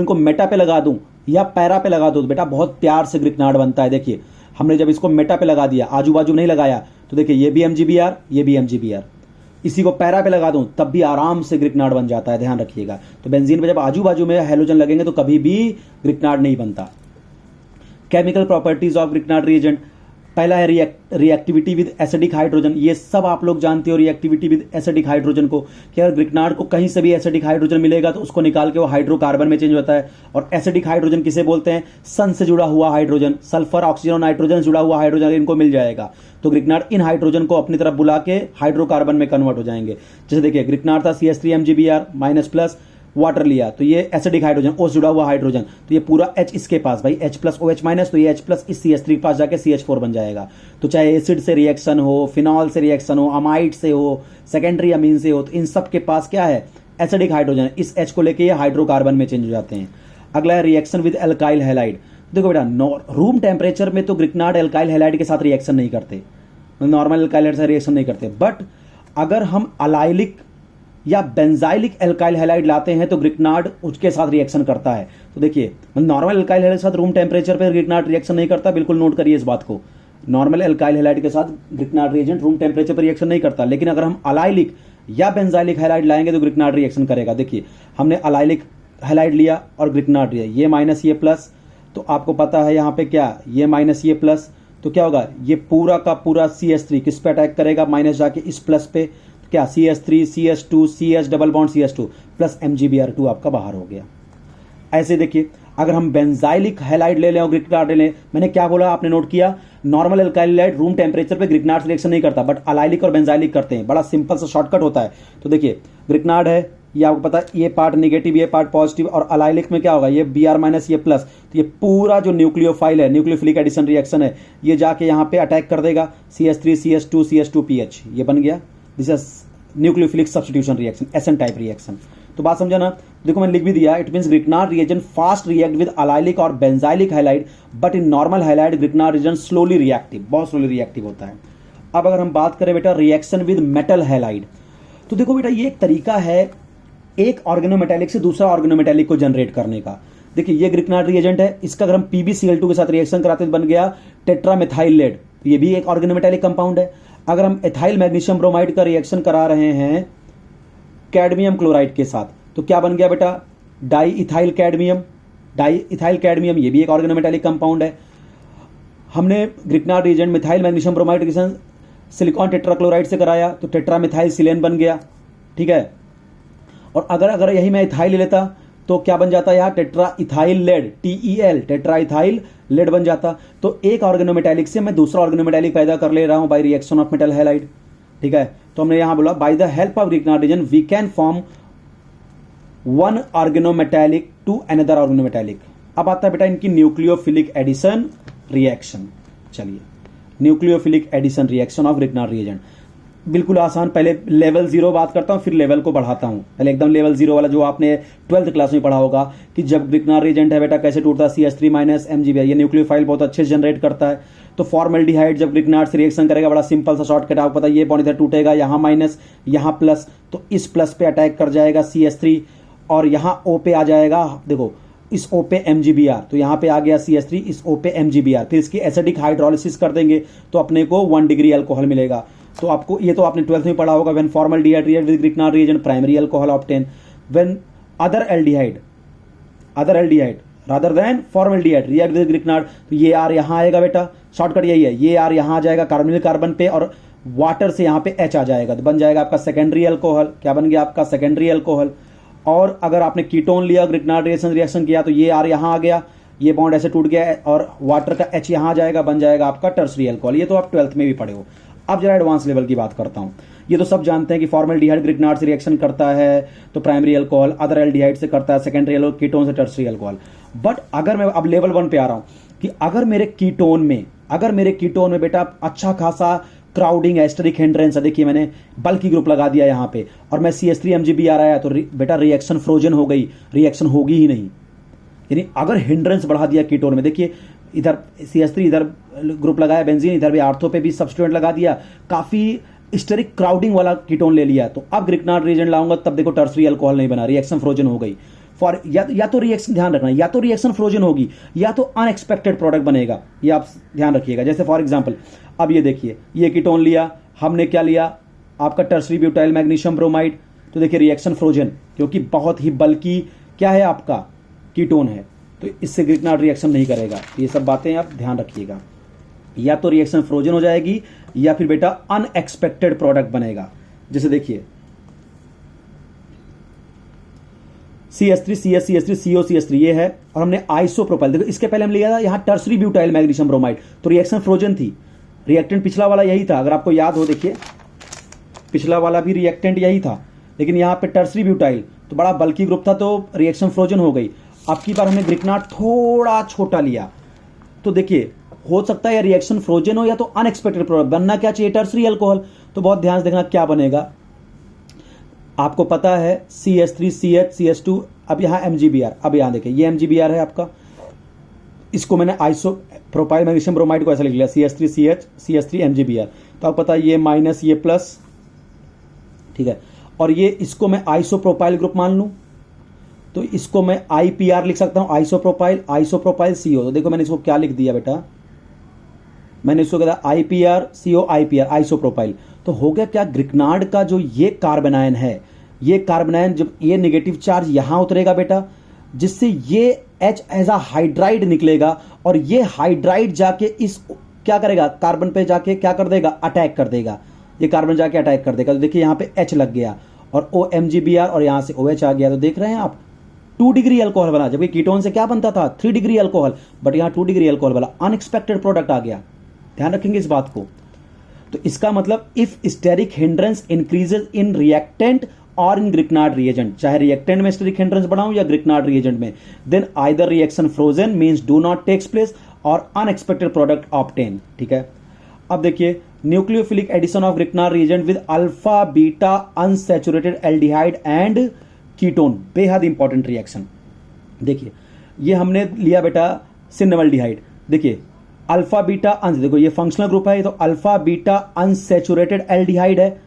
को मेटा पे लगा दूं या पैरा पे लगा दूं, तो बेटा बहुत प्यार से ग्रिकनार्ड बनता है। देखिए हमने जब इसको मेटा पे लगा दिया, आजू बाजू नहीं लगाया, तो देखिए ये भी MgBr, ये भी MgBr। इसी को पैरा पे लगा दूं तब भी आराम से ग्रिकनार्ड बन जाता है, ध्यान रखिएगा। तो बेंजीन पे जब आजू बाजू में हैलोजन लगेंगे तो कभी भी ग्रिकनार्ड नहीं बनता। Chemical properties of Grignard reagent, पहला है रिएक्टिविटी विद एसिडिक हाइड्रोजन। ये सब आप लोग जानते हो रिएक्टिविटी विद एसिडिक हाइड्रोजन को, कि अगर ग्रिकनार्ड को कहीं से भी एसिडिक हाइड्रोजन मिलेगा तो उसको निकाल के वो हाइड्रोकार्बन में चेंज होता है। और एसिडिक हाइड्रोजन किसे बोलते हैं? सन से जुड़ा हुआ हाइड्रोजन, सल्फर ऑक्सीजन और नाइट्रोजन जुड़ा हुआ हाइड्रोजन इनको मिल जाएगा तो ग्रिकनार्ड इन हाइड्रोजन को अपनी तरफ बुला के हाइड्रोकार्बन में कन्वर्ट हो जाएंगे। जैसे देखिए ग्रिकनार्ड था CH3 MgBr minus plus, water लिया तो ये एसिडिक हाइड्रोजन, O से जुड़ा हुआ हाइड्रोजन, तो ये पूरा H इसके पास, भाई H प्लस OH माइनस, तो ये H प्लस इस CH3 के पास जाके CH4 बन जाएगा। तो चाहे एसिड से रिएक्शन हो, फिनॉल से रिएक्शन हो, अमाइड से हो, सेकेंडरी अमीन से हो, तो इन सब के पास क्या है? Acidic hydrogen. इस H को लेके ये हाइड्रोकार्बन में चेंज हो जाते हैं। अगला है रिएक्शन विद एल्काइल हैलाइड। देखो बेटा रूम टेम्परेचर में तो ग्रिकनार्ड एल्काइल हैलाइड के साथ रिएक्शन नहीं करते, नॉर्मल एल्काइल हैलाइड से रिएक्शन नहीं करते, बट अगर हम अलाइलिक या बेंजाइलिक एल्काइल हैलाइड लाते हैं तो ग्रिकनार्ड उसके साथ रिएक्शन करता है। तो देखिए नॉर्मल एल्काइल हैलाइड के साथ रूम टेम्परेचर पर ग्रिकनार्ड रिएक्शन नहीं करता, बिल्कुल नोट करिए इस बात को। नॉर्मल एल्काइल हैलाइड के साथ ग्रिकनार्ड रिएजेंट रूम टेम्परेचर पर रिएक्शन नहीं करता, लेकिन अगर हम अलाइलिक या बेंजाइलिक हैलाइड लाएंगे तो ग्रिकनार्ड रिएक्शन करेगा। देखिए हमने अलाइलिक हैलाइड लिया और ग्रिकनार्ड लिया, ये माइनस ये प्लस, तो आपको पता है यहाँ पे क्या, ये माइनस ये प्लस, तो क्या होगा? ये पूरा का पूरा CH3 किस पे अटैक करेगा? माइनस जाके इस प्लस पे, क्या CH3 CH2 CH double bond CH2 plus MgBr2 आपका बाहर हो गया। ऐसे देखिए अगर हम बेंजाइलिक हैलाइड ले लें और ग्रिकनार्ड ले लें, मैंने क्या बोला आपने नोट किया? Normal alkyl halide room temperature पे ग्रिकनार्ड रिएक्शन नहीं करता, बट अलाइलिक और बेंजाइलिक करते हैं। बड़ा सिंपल सा शॉर्टकट होता है। तो देखिए ग्रिकनार्ड है, ये आपको पता है ये पार्ट निगेटिव ये पार्ट पॉजिटिव, और अलाइलिक में क्या होगा? ये Br माइनस ये प्लस, तो ये पूरा जो न्यूक्लियोफाइल है, न्यूक्लियोफिलिक एडिशन रिएक्शन है, ये जाके यहाँ पे अटैक कर देगा CH3 CH2 CH2PH, ये बन गया। This is nucleophilic substitution reaction, SN type reaction. तो बात समझा ना? देखो मैंने लिख भी दिया, it means Grignard reagent fast react with allylic और benzylic halide, but in normal halide Grignard reagent slowly reactive, बहुत स्लोली रिएक्टिव होता है। अब अगर हम बात करें बेटा रिएक्शन विद मेटल हैलाइड, तो देखो बेटा ये एक तरीका है एक ऑर्गेनोमेटेलिक से दूसरा ऑर्गेनोमेटेलिक को जनरेट करने का। देखिए ये ग्रिग्नार्ड रिएजेंट है, इसका अगर हम PbCl2 के साथ रिएक्शन कराते तो बन गया टेट्रामेथाइल लेड, ये भी एक ऑर्गेनोमेटालिक कंपाउंड है। अगर हम एथाइल मैग्नीशियम ब्रोमाइड का रिएक्शन करा रहे हैं कैडमियम क्लोराइड के साथ तो क्या बन गया बेटा, डाई इथाइल कैडमियम, ये भी एक ऑर्गेनोमेटालिक कंपाउंड है। हमने Grignard reagent methyl magnesium bromide reaction silicon tetrachloride से कराया तो टेट्रामिथाइल सिलेन बन गया, ठीक है। और अगर यही मैं इथाइल ले लेता तो क्या बन जाता है यहाँ, tetra ethyl lead, TeL, tetra ethyl lead बन जाता। तो एक ऑर्गेनोमेटालिक से मैं दूसरा ऑर्गेनोमेटालिक पैदा कर ले रहा हूं by reaction of metal halide, ठीक है। तो हमने यहां बोला by the help of Grignard reagent we can form one organometallic to another organometallic. अब आता है बेटा इनकी न्यूक्लियोफिलिक एडिशन रिएक्शन। चलिए, nucleophilic addition reaction of Grignard reagent बिल्कुल आसान। पहले लेवल 0 बात करता हूं, फिर लेवल को बढ़ाता हूं। पहले एकदम लेवल 0 वाला जो आपने 12th क्लास में पढ़ा होगा कि जब ग्रिग्नार्ड रिएजेंट है बेटा कैसे टूटता है, CH3- MgBr, ये न्यूक्लियोफाइल बहुत अच्छे से जनरेट करता है। तो फॉर्मल्डिहाइड जब ग्रिग्नार्ड से रिएक्शन करेगा, बड़ा सिंपल सा शॉर्टकट आपको पता है, ये बॉन्ड इधर टूटेगा, यहाँ माइनस यहाँ प्लस, तो इस प्लस पे अटैक कर जाएगा CH3 और यहाँ O पे आ जाएगा, देखो इस O पे MgBr, तो यहाँ पे आ गया CH3, इस O पे MgBr, फिर इसकी एसिडिक हाइड्रोलिसिस कर देंगे तो अपने को 1 डिग्री अल्कोहल मिलेगा। तो आपको ये तो आपने 12th में पढ़ा होगा, when formaldehyde react with Grignard reagent primary alcohol obtain, when other aldehyde rather than formaldehyde react with Grignard, तो ये आर यहाँ आएगा बेटा, शॉर्टकट यही है, ये आर यहाँ आ जाएगा कार्बोनिल कार्बन पे और वाटर से यहाँ पे H आ जाएगा, तो बन जाएगा आपका सेकेंडरी अल्कोहल। क्या बन गया आपका, सेकेंडरी अल्कोहल। और अगर आपने कीटोन लिया, ग्रिग्नार्ड रिएक्शन किया तो ये आर यहाँ आ गया, ये बॉन्ड ऐसे टूट गया और वाटर का H यहाँ आ जाएगा, बन जाएगा आपका टर्सरी अल्कोहल। ये तो आप 12th में भी पढ़े हो। अब जरा एडवांस लेवल की बात करता हूं। ये तो सब जानते हैं कि फॉर्मल्डिहाइड ग्रिग्नार्ड से रिएक्शन करता है तो प्राइमरी अल्कोहल, अदर एल्डिहाइड से करता है सेकेंडरी अल्कोहल, कीटोन से टर्सरी अल्कोहल। बट अगर मैं अब लेवल 1 पे आ रहा हूं कि अगर मेरे कीटोन में बेटा अच्छा खासा क्राउडिंग एस्टेरिक हिंड्रेंस है, देखिए मैंने बल्कि ग्रुप लगा दिया यहाँ पे और मैं CH3 MgBr आया तो बेटा रिएक्शन फ्रोजन हो गई, रिएक्शन होगी ही नहीं। यानी अगर हिंड्रेंस बढ़ा दिया कीटोन में, देखिए इधर CH3 इधर ग्रुप लगाया बेंजीन, इधर भी आर्थो पे भी सब्स्टिट्यूएंट लगा दिया, काफी स्टेरिक क्राउडिंग वाला कीटोन ले लिया, तो अब ग्रिग्नार्ड रिएजेंट लाऊंगा तब देखो टर्सरी अल्कोहल नहीं बना, रिएक्शन फ्रोजन हो गई। फॉर या तो रिएक्शन, ध्यान रखना, या तो रिएक्शन फ्रोजन होगी या तो अनएक्सपेक्टेड प्रोडक्ट बनेगा, ये आप ध्यान रखिएगा। जैसे फॉर एग्जांपल अब ये देखिए, ये कीटोन लिया हमने, क्या लिया आपका टर्सरी ब्यूटाइल मैग्नीशियम ब्रोमाइड, तो देखिए रिएक्शन फ्रोजन, क्योंकि बहुत ही बल्कि क्या है आपका कीटोन है, तो इससे ग्रिग्नार्ड रिएक्शन नहीं करेगा। ये सब बातें आप ध्यान रखिएगा, या तो रिएक्शन फ्रोजन हो जाएगी या फिर बेटा अनएक्सपेक्टेड प्रोडक्ट बनेगा। जैसे देखिए CH3 CH3 CO CH3 ये है और हमने आइसोप्रोपाइल, देखो इसके पहले हम लिया था यहाँ टर्सरी ब्यूटाइल मैग्नीशियम ब्रोमाइड, तो रिएक्शन फ्रोजन थी, रिएक्टेंट पिछला वाला यही था, अगर आपको याद हो देखिए पिछला वाला भी रिएक्टेंट यही था, लेकिन यहाँ पे टर्सरी ब्यूटाइल तो बड़ा बल्कि ग्रुप था तो रिएक्शन फ्रोजन हो गई। अब की बार हमने ग्रिग्नार्ड थोड़ा छोटा लिया, तो देखिए हो सकता है या रिएक्शन फ्रोजन हो या तो अनएक्सपेक्टेड प्रोडक्ट, बनना क्या चाहिए टर्सरी अल्कोहल। तो बहुत ध्यान से देखना क्या बनेगा, आपको पता है CH3 CH CH2, अब यहाँ MgBr, अब यहाँ देखिए ये MgBr है आपका, इसको मैंने आइसोप्रोपाइल मैग्नीशियम ब्रोमाइड को ऐसा लिख लिया CH3 CH CH3 MgBr, तो आपको पता है ये माइनस ये प्लस, ठीक है। और ये इसको मैं आइसोप्रोपाइल ग्रुप मान लूं तो इसको मैं IPR लिख सकता हूं, आइसोप्रोपाइल CO। तो देखो मैंने इसको क्या लिख दिया बेटा, मैंने इसको कहा IPR CO IPR आइसोप्रोपाइल। तो हो गया क्या, ग्रिग्नार्ड का जो ये कार्बन है, ये कार्बन आयन जब ये नेगेटिव चार्ज यहां उतरेगा बेटा, जिससे ये H एज अ हाइड्राइड निकलेगा और ये हाइड्राइड जाके इस क्या करेगा, कार्बन पे जाके क्या कर देगा, अटैक कर देगा, ये कार्बन जाके अटैक कर देगा। तो देखिए यहाँ पे H लग गया और OMgBr और यहां से OH आ गया, तो देख रहे हैं आप 2 डिग्री अल्कोहल बना, जबकि कीटोन से क्या बनता था 3 डिग्री अल्कोहल, बट यहाँ 2 डिग्री अल्कोहल वाला अनएक्सपेक्टेड प्रोडक्ट आ गया। ध्यान रखेंगे इस बात को। तो इसका मतलब if steric hindrance increases in reactant और इन ग्रिग्नार्ड रिएजेंट, चाहे रिएक्टेंट में स्टेरिक हिंड्रेंस बढ़ाऊं या ग्रिग्नार्ड रिएजेंट में, then either reaction frozen means do not takes place और अनएक्सपेक्टेड प्रोडक्ट ऑब्टेन। ठीक है, अब देखिए nucleophilic addition of Grignard reagent with alpha beta unsaturated aldehyde and ketone, बेहद इंपॉर्टेंट रिएक्शन। देखिए ये हमने लिया बेटा सिनेमल्डिहाइड, देखिए अल्फा बीटा अन, देखो ये फंक्शनल ग्रुप है, तो अल्फा बीटा अनसैचुरेटेड एल्डिहाइड है,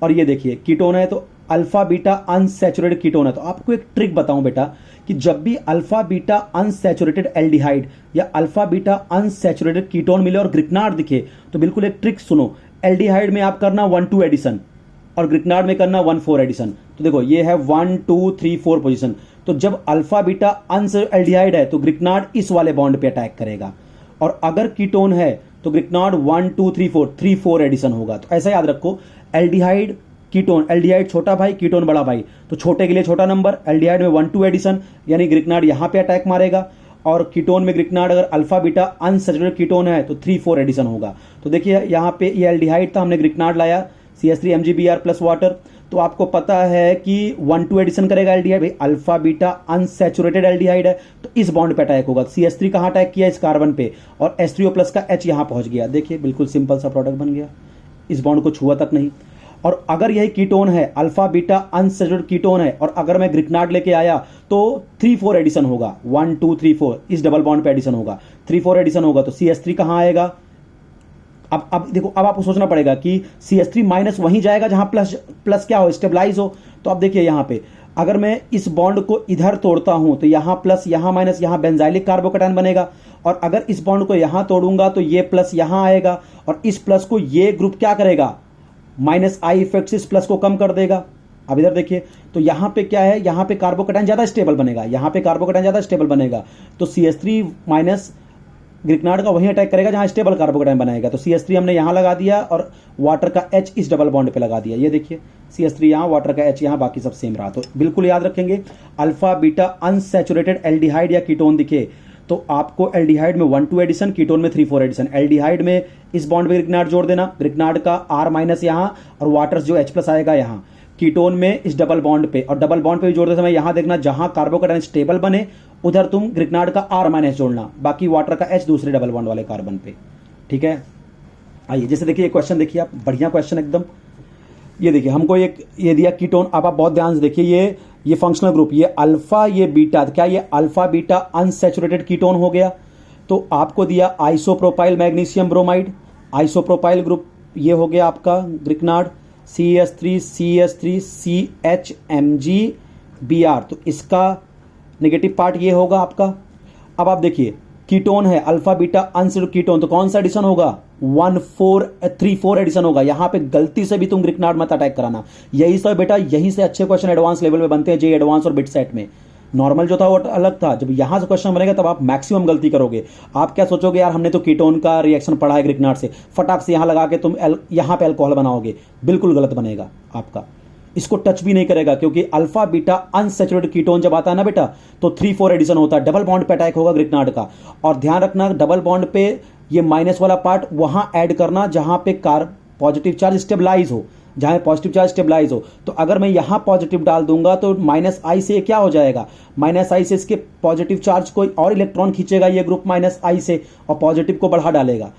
और ये देखिए कीटोन है तो अल्फा बीटा अनसैचुरेटेड कीटोन है। तो आपको एक ट्रिक बताऊं बेटा कि जब भी अल्फा बीटा अनसैचुरेटेड एल्डिहाइड या अल्फा बीटा अनसैचुरेटेड कीटोन मिले और ग्रिकनार्ड दिखे, तो बिल्कुल एक ट्रिक सुनो। एल्डिहाइड में आप करना 1-2 एडिशन और ग्रिकनार्ड में करना 1-4 एडिशन। तो देखो ये है 1 2 3 4 पोजीशन। तो जब अल्फा बीटा अनएल्डिहाइड है तो ग्रिकनार्ड इस वाले बॉन्ड पे अटैक करेगा, और अगर कीटोन है तो ग्रिकनार्ड 1 2 3 4 3-4 एडिशन होगा। तो ऐसा याद रखो, एल्डिहाइड कीटोन, एल्डिहाइड छोटा भाई, कीटोन बड़ा भाई, तो छोटे के लिए छोटा नंबर, एल्डिहाइड में 1-2 एडिशन, यानी ग्रिकनार्ड यहां पे अटैक मारेगा, और कीटोन में ग्रिकनार्ड अगर अल्फा बीटा अनसैचुरेटेड कीटोन है तो 3-4 एडिशन होगा। तो देखिए यहाँ पे ये एल्डिहाइड था, हमने ग्रिकनार्ड लाया CH3 MgBr प्लस वाटर, तो आपको पता है कि 1-2 एडिशन करेगा एल्डिहाइड, भाई अल्फा बीटा अनसैचुरेटेड एल्डिहाइड है तो इस बॉन्ड पे अटैक होगा। CH3 कहां अटैक किया, इस कार्बन पे, और H3O प्लस का H यहां पहुंच गया। देखिए बिल्कुल सिंपल सा प्रोडक्ट बन गया, इस बॉन्ड को छुआ तक नहीं। और अगर यही कीटोन है, अल्फा बीटा अनसैचुरेटेड कीटोन है, और अगर मैं ग्रिकनार्ड लेके आया तो 3-4 एडिशन होगा, 1 2 3 4 इस डबल बॉन्ड पे एडिशन होगा, 3-4 एडिशन होगा। तो CH3 कहां आएगा, अब देखो, अब आपको सोचना पड़ेगा कि CH3 माइनस वहीं जाएगा जहां प्लस क्या हो, स्टेबलाइज हो। तो अब देखिए यहाँ पे अगर मैं इस बॉन्ड को इधर तोड़ता हूं तो यहां प्लस, यहां माइनस, यहां बेंजाइलिक कार्बोकैटायन बनेगा, और अगर इस बॉन्ड को यहां तोड़ूंगा तो ये प्लस यहां आएगा, और इस प्लस को ये ग्रुप क्या करेगा, माइनस आई इफेक्ट से इस प्लस को कम कर देगा। अब इधर देखिए, तो यहां पे क्या है, यहां पे कार्बोकैटायन ज्यादा स्टेबल बनेगा, यहां पे कार्बोकैटायन ज्यादा स्टेबल बनेगा, तो CH3 माइनस ग्रिकनार्ड का वहीं अटैक करेगा जहां स्टेबल कार्बोकैटायन बनाएगा। तो CH3 हमने यहां लगा दिया और वाटर का H इस डबल बॉन्ड पे लगा दिया। ये देखिए CH3 यहां, वाटर का H यहां, बाकी सब सेम रहा। तो बिल्कुल याद रखेंगे, अल्फा बीटा अनसैचुरेटेड एल्डिहाइड या कीटोन दिखे तो आपको एल्डिहाइड में 1-2 एडिशन, कीटोन में 3-4 एडिशन। एल्डिहाइड में इस बॉन्ड पे ग्रिकनार्ड जोड़ देना, ग्रिकनार्ड का R माइनस यहां और वाटर जो H प्लस आएगा यहां। कीटोन में इस डबल बॉन्ड पे, और डबल बॉन्ड पे भी जोड़ते समय यहां देखना जहां कार्बोकैटायन स्टेबल बने उधर तुम ग्रिकनार्ड का R माइनस जोड़ना, बाकी वाटर का H दूसरे डबल बॉन्ड वाले कार्बन पे। ठीक है, आइए जैसे देखिए क्वेश्चन देखिए आप, बढ़िया क्वेश्चन एकदम। ये देखिए हमको एक ये दिया कीटोन, अब आप बहुत ध्यान से देखिए, ये फंक्शनल ग्रुप, ये अल्फा ये बीटा, क्या ये अल्फा बीटा अनसैचुरेटेड कीटोन हो गया। तो आपको दिया isopropyl magnesium bromide, isopropyl group ये हो गया आपका ग्रिकनार्ड, CH3 CH3 CHMgBr, तो इसका नेगेटिव पार्ट ये होगा आपका। अब आप देखिए कीटोन है अल्फा बीटा अनसैचुरेटेड कीटोन, तो कौन सा एडिशन होगा, 1-4-3-4 एडिशन होगा। यहां पे गलती से भी तुम ग्रिकनार्ड मत अटैक कराना। यही सब बेटा, यहीं से अच्छे क्वेश्चन एडवांस लेवल में बनते हैं, जे एडवांस और बिट सेट में। नॉर्मल जो था वो अलग था, जब यहां से क्वेश्चन बनेगा तब आप मैक्सिमम गलती करोगे। आप क्या सोचोगे, यार हमने तो कीटोन का रिएक्शन पढ़ा है ग्रिकनार्ड से, फटाक से यहां लगा के तुम यहां पे अल्कोहल बनाओगे, बिल्कुल गलत बनेगा आपका। इसको टच भी नहीं करेगा, क्योंकि अल्फा बीटा अनसैचुरेटेड कीटोन जब आता है ना बेटा तो 3-4 एडिशन होता है, डबल बॉन्ड पे अटैक होगा ग्रिकनार्ड का। और ध्यान रखना, डबल बॉन्ड पे ये माइनस वाला पार्ट वहां ऐड करना जहां पे पॉजिटिव चार्ज स्टेबलाइज हो, जहां पॉजिटिव चार्ज स्टेबलाइज हो। तो अगर मैं यहां पॉजिटिव डाल दूंगा तो माइनस आई से क्या हो जाएगा, माइनस आई से इसके पॉजिटिव चार्ज कोई और इलेक्ट्रॉन खींचेगा ये ग्रुप माइनस आई से, और पॉजिटिव को बढ़ा डालेगा।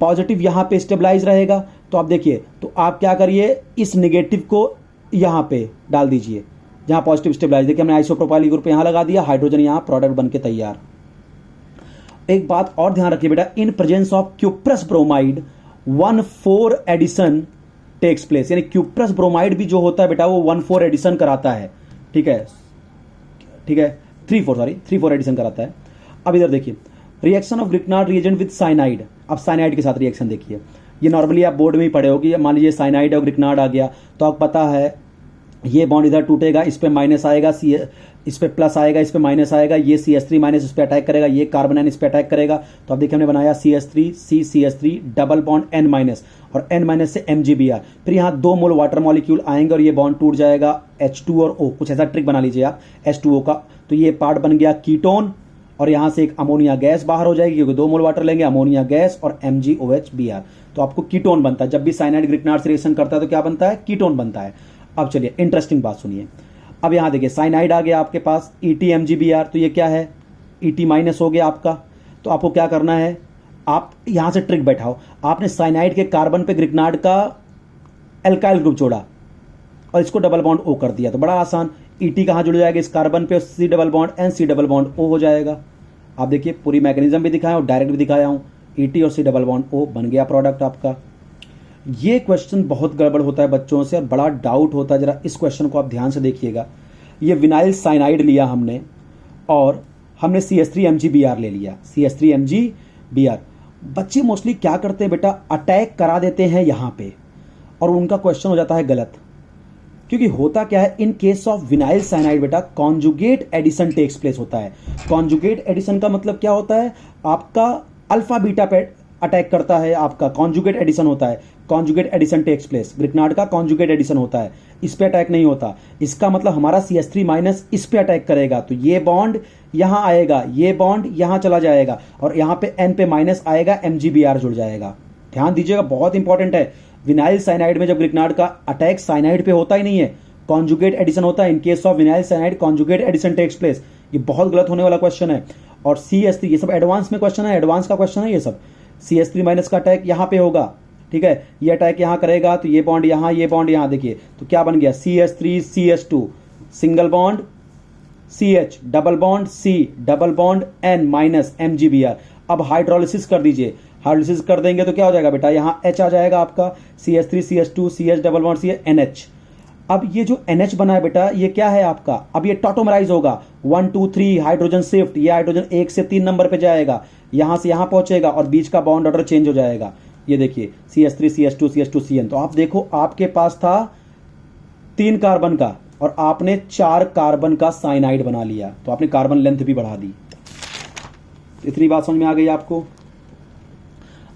पॉजिटिव यहां पे स्टेबलाइज रहेगा। तो आप देखिए, तो आप क्या करिए, इस निगेटिव को यहां पे डाल दीजिए जहां पॉजिटिव स्टेबलाइज। देखिए हमने आइसोप्रोपाइल ग्रुप यहां लगा दिया, हाइड्रोजन यहां, प्रोडक्ट बनके तैयार। एक बात और ध्यान रखिए बेटा, in presence of cuprous bromide 1-4 addition takes place, यानी क्यूप्रस ब्रोमाइड भी जो होता है बेटा वो 1-4 एडिशन कराता है। ठीक है, ठीक है, 3-4 एडिशन कराता है। अब इधर देखिए, reaction of Grignard reagent with cyanide. अब साइनाइड के साथ रिएक्शन देखिए, ये नॉर्मली आप बोर्ड में ही पढ़े होगी। मान लीजिए साइनाइड और ग्रिकनार्ड आ गया, तो आपको पता है ये बॉन्ड इधर टूटेगा, इस पे माइनस आएगा, इस पे प्लस आएगा, इस पे माइनस आएगा, ये CH3 माइनस इस पे अटैक करेगा, ये कार्बन आयन इस पे अटैक करेगा। तो अब देखिए हमने बनाया CH3 CH3 double bond N minus, और N माइनस से MgBr, फिर यहाँ 2 मोल वाटर मॉलिक्यूल आएंगे और ये बॉन्ड टूट जाएगा, H2 और O, कुछ ऐसा ट्रिक बना लीजिए आप H2O का। तो ये पार्ट बन गया कीटोन, और यहां से एक अमोनिया गैस बाहर हो जाएगी, क्योंकि 2 मोल वाटर लेंगे, अमोनिया गैस और MgOH-Br, तो आपको कीटोन बनता है। जब भी साइनाइड ग्रिकनार्ड से रिएक्शन करता है तो क्या बनता है, कीटोन बनता है। अब चलिए इंटरेस्टिंग बात सुनिए, अब यहां देखिए साइनाइड आ गया आपके पास ET-MgBr, तो ये क्या है, ET माइनस हो गया आपका। तो आपको क्या करना है, आप यहां से ट्रिक बैठाओ, आपने साइनाइड के कार्बन पे ग्रिकनार्ड का एल्काइल ग्रुप जोड़ा और इसको डबल बॉन्ड O कर दिया, तो बड़ा आसान, ET कहां जुड़ जाएगा, इस कार्बन पे, C double bond N, C double bond O हो जाएगा। आप देखिए पूरी मैकेनिज्म भी दिखाया और डायरेक्ट भी दिखाया हूं, ET और C डबल बॉन्ड O बन गया प्रोडक्ट आपका। ये क्वेश्चन बहुत गड़बड़ होता है बच्चों से और बड़ा डाउट होता है। जरा इस क्वेश्चन को आप ध्यान से देखिएगा। ये विनाइल साइनाइड लिया हमने और हमने CH3MgBr ले लिया, CH3MgBr। बच्चे मोस्टली क्या करते हैं बेटा, अटैक करा देते हैं यहाँ पे और उनका क्वेश्चन हो जाता है गलत। क्योंकि होता क्या है, in case of vinyl cyanide बेटा कॉन्जुगेट एडिशन टेक्स प्लेस होता है। कॉन्जुगेट एडिशन का मतलब क्या होता है, आपका अल्फा बीटा पे अटैक करता है, आपका कॉन्जुगेट एडिशन होता है। कॉन्जुगेट एडिशन टेक्स प्लेस, ग्रिकनार्ड का कॉन्जुगेट एडिशन होता है, इस पे अटैक नहीं होता। इसका मतलब हमारा CH3 माइनस इस पे अटैक करेगा तो ये बॉन्ड यहां आएगा, ये बॉन्ड यहां चला जाएगा और यहां पे N पे माइनस आएगा, MgBr जुड़ जाएगा। ध्यान दीजिएगा, बहुत इंपॉर्टेंट है। विनाइल साइनाइड में जब ग्रिकनार्ड का अटैक साइनाइड पे होता ही नहीं है, कॉन्जुगेट एडिशन होता है। In case of vinyl cyanide conjugate addition takes place. ये बहुत गलत होने वाला क्वेश्चन है। और CH3, ये सब एडवांस में क्वेश्चन है, एडवांस का क्वेश्चन है ये सब। CH3 माइनस का अटैक यहां पे होगा, ठीक है, ये अटैक यहां करेगा तो ये बॉन्ड यहां, ये बॉन्ड यहां। देखिए तो क्या बन गया, CH3 CH2 single bond CH double bond C double bond N minus MgBr। अब हाइड्रोलिसिस कर दीजिए, हाइड्रोलिसिस कर देंगे तो क्या हो जाएगा बेटा, यहां H आ जाएगा आपका, CH3 CH2 CH double bond C NH। अब ये जो NH बना है बेटा, ये क्या है आपका, अब ये टॉटोमराइज होगा, 1 2 3 हाइड्रोजन शिफ्ट। ये हाइड्रोजन 1 से 3 नंबर पे जाएगा, यहां से यहां पहुंचेगा और बीच का बॉन्ड ऑर्डर चेंज हो जाएगा। ये देखिए CH3 CH2 CH2 CN। तो आप देखो, आपके पास था 3 कार्बन का और आपने 4 कार्बन का साइनाइड बना लिया, तो आपने कार्बन लेंथ भी बढ़ा दी। इतनी बात समझ में आ गई आपको।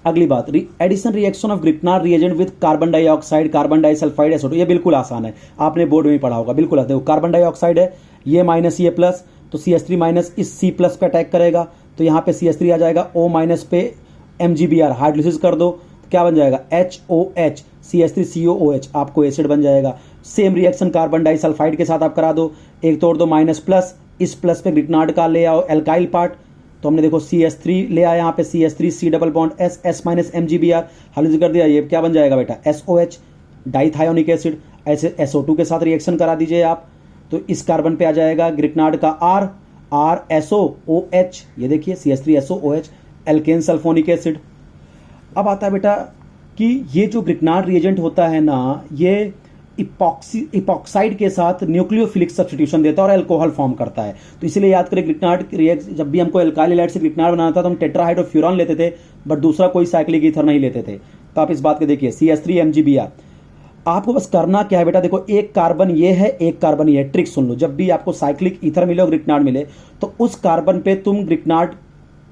अगली बात, addition reaction of Grignard reagent with carbon dioxide, carbon disulphide, SO2। ये बिल्कुल आसान है, आपने बोर्ड में ही पढ़ा होगा, बिल्कुल आसान है। कार्बन डाइऑक्साइड है, ये माइनस ये प्लस, तो CH3 माइनस इस C प्लस पे अटैक करेगा तो यहाँ पे CH3 आ जाएगा, O माइनस पे MgBr, हाइड्रोलिसिस कर दो तो क्या बन जाएगा, HOH CH3COOH, आपको एसिड बन जाएगा। सेम रिएक्शन कार्बन डाइसल्फाइड के साथ आप करा दो, एक तोड़ दो माइनस प्लस, इस प्लस पे ग्रिकनार्ड का ले आओ एल्काइल पार्ट, तो हमने देखो CH3 ले आया यहाँ पे, CH3 C double bond S minus MgBr, hydrolysis कर दिया, ये क्या बन जाएगा बेटा, SOH डाइथायोनिक एसिड। ऐसे SO2 के साथ रिएक्शन करा दीजिए आप, तो इस कार्बन पे आ जाएगा ग्रिकनार्ड का RSOOH, ये देखिए CH3SOOH एल्केन सल्फोनिक एसिड। अब आता है बेटा कि ये जो ग्रिकनार्ड रिएजेंट होता है ना, ये इपॉक्साइड के साथ न्यूक्लियोफिलिक सब्स्टिट्यूशन देता है और अल्कोहल फॉर्म करता है। तो इसीलिए याद करें, ग्रिकनार्ड रिएक्ट, जब भी हमको एल्काइल हैलाइड से ग्रिकनार्ड बनाना था तो हम टेट्राहाइड्रोफ्यूरॉन लेते थे, बट दूसरा कोई साइक्लिक ईथर नहीं लेते थे। तो आप इस बात को देखिए, CH3MgBr। आपको बस करना क्या है बेटा, देखो एक कार्बन ये है, एक कार्बन ये है। ट्रिक सुन लो, जब भी आपको साइक्लिक ईथर मिले और ग्रिकनार्ड मिले तो उस कार्बन पे तुम ग्रिकनार्ड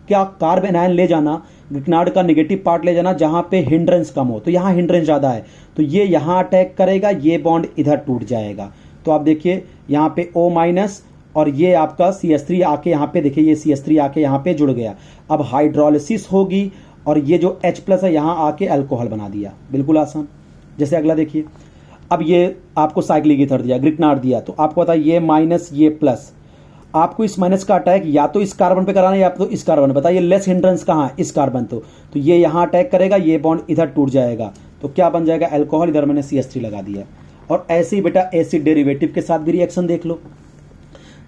क्या कार्बन आयन ले जाना, ग्रिकनार्ड का नेगेटिव पार्ट ले जाना जहां पे हिंड्रेंस कम हो। तो यहां हिंड्रेंस ज्यादा है तो ये यहां अटैक करेगा, ये बॉन्ड इधर टूट जाएगा। तो आप देखिए यहां पे O माइनस और ये आपका CH3 आके यहां पे, देखिए ये CH3 आके यहां पे जुड़ गया। अब हाइड्रोलिसिस होगी और ये जो H प्लस है यहां आके अल्कोहल बना दिया, बिल्कुल आसान। जैसे अगला देखिए, अब ये आपको साइक्लिक ईथर दिया, ग्रिकनार्ड दिया, तो आपको पता है ये माइनस ये प्लस, आपको इस माइनस का अटैक या तो इस कार्बन पे कराना है या तो इस कार्बन पे। बताइए लेस हिंड्रेंस कहाँ है, इस कार्बन। तो ये यहां अटैक करेगा, ये बॉन्ड इधर टूट जाएगा, तो क्या बन जाएगा, अल्कोहल। इधर मैंने CH3 लगा दिया। और ऐसे ही बेटा एसिड डेरिवेटिव के साथ भी रिएक्शन देख लो।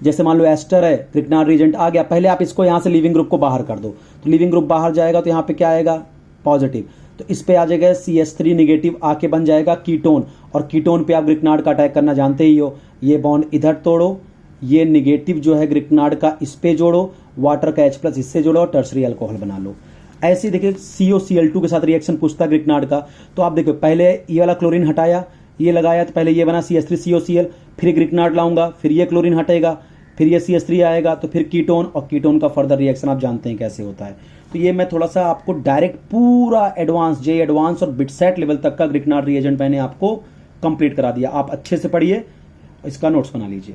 जैसे मान लो एस्टर है, ग्रिकनार्ड रिएजेंट आ गया, पहले आप इसको यहां से लिविंग ग्रुप को बाहर कर दो, तो लिविंग ग्रुप बाहर जाएगा तो यहां पे क्या आएगा, पॉजिटिव। तो इस पे आ जाएगा CH3 निगेटिव, आके बन जाएगा कीटोन, और कीटोन पे आप ग्रिकनार्ड का अटैक करना जानते ही हो। ये बॉन्ड इधर तोड़ो, ये निगेटिव जो है ग्रिकनार्ड का इस पे जोड़ो, वाटर का H प्लस इससे जोड़ो, टर्सरी अल्कोहल बना लो। ऐसे देखिए COCl2 के साथ रिएक्शन पूछता ग्रिकनार्ड का, तो आप देखो पहले ये वाला क्लोरीन हटाया, ये लगाया, तो पहले ये बना CH3COCl, फिर ग्रिकनार्ड लाऊंगा, फिर ये क्लोरीन हटेगा, फिर ये CH3 आएगा, तो फिर कीटोन, और कीटोन का फर्दर रिएक्शन आप जानते हैं कैसे होता है। तो ये मैं थोड़ा सा आपको डायरेक्ट पूरा एडवांस, जे एडवांस और बिटसेट लेवल तक का ग्रिकनार्ड रिएजेंट मैंने आपको कंप्लीट करा दिया। आप अच्छे से पढ़िए, इसका नोट्स बना लीजिए।